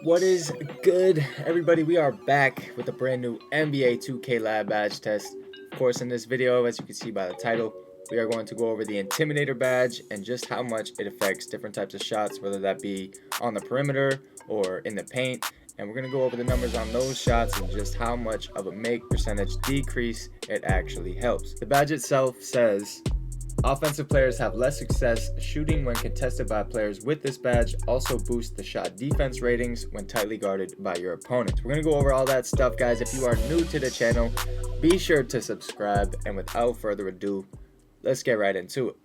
What is good, everybody? We are back with a brand new NBA 2K Lab badge test. Of course, in this video, as you can see by the title, we are going to go over the Intimidator badge and just how much it affects different types of shots, whether that be on the perimeter or in the paint. And we're going to go over the numbers on those shots and just how much of a make percentage decrease it actually helps. The badge itself says, offensive players have less success shooting when contested by players with this badge. Also boosts the shot defense ratings when tightly guarded by your opponent. We're going to go over all that stuff, guys. If you are new to the channel, be sure to subscribe. And without further ado, let's get right into it.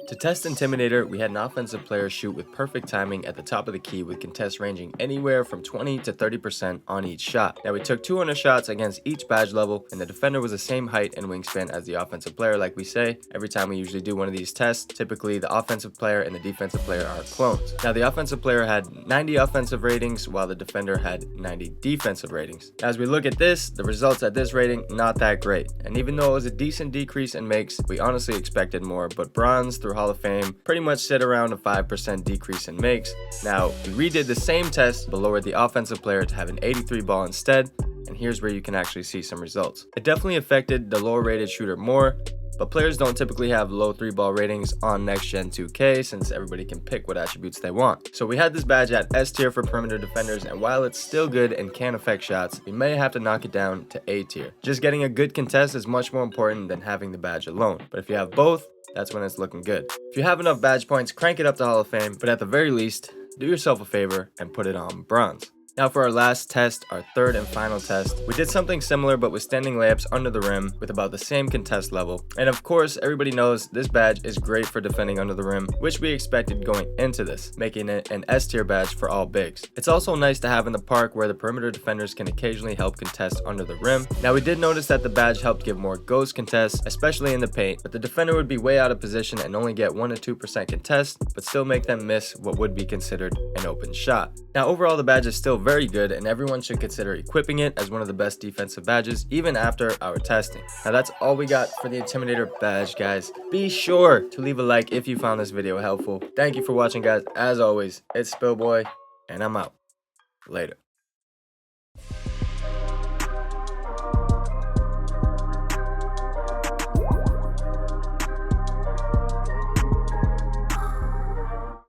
To test Intimidator, we had an offensive player shoot with perfect timing at the top of the key with contests ranging anywhere from 20 to 30% on each shot. Now we took 200 shots against each badge level, and the defender was the same height and wingspan as the offensive player. Like we say, every time we usually do one of these tests, typically the offensive player and the defensive player are clones. Now the offensive player had 90 offensive ratings while the defender had 90 defensive ratings. As we look at this, the results at this rating, not that great. And even though it was a decent decrease in makes, we honestly expected more, but bronze through Hall of Fame pretty much sit around a 5% decrease in makes. Now, we redid the same test but lowered the offensive player to have an 83 ball instead, and here's where you can actually see some results. It definitely affected the lower rated shooter more, but players don't typically have low 3-ball ratings on next gen 2K since everybody can pick what attributes they want. So we had this badge at S tier for perimeter defenders, and while it's still good and can affect shots, we may have to knock it down to A tier. Just getting a good contest is much more important than having the badge alone, but if you have both, that's when it's looking good. If you have enough badge points, crank it up to Hall of Fame, but at the very least, do yourself a favor and put it on bronze. Now for our last test, our third and final test, we did something similar but with standing layups under the rim with about the same contest level. And of course, everybody knows this badge is great for defending under the rim, which we expected going into this, making it an S tier badge for all bigs. It's also nice to have in the park where the perimeter defenders can occasionally help contest under the rim. Now we did notice that the badge helped give more ghost contests, especially in the paint, but the defender would be way out of position and only get 1 to 2% contest, but still make them miss what would be considered an open shot. Now overall, the badge is still very good, and everyone should consider equipping it as one of the best defensive badges even after our testing. Now that's all we got for the Intimidator badge, guys. Be sure to leave a like if you found this video helpful. Thank you for watching, guys. As always, it's Spillboy, and I'm out. Later.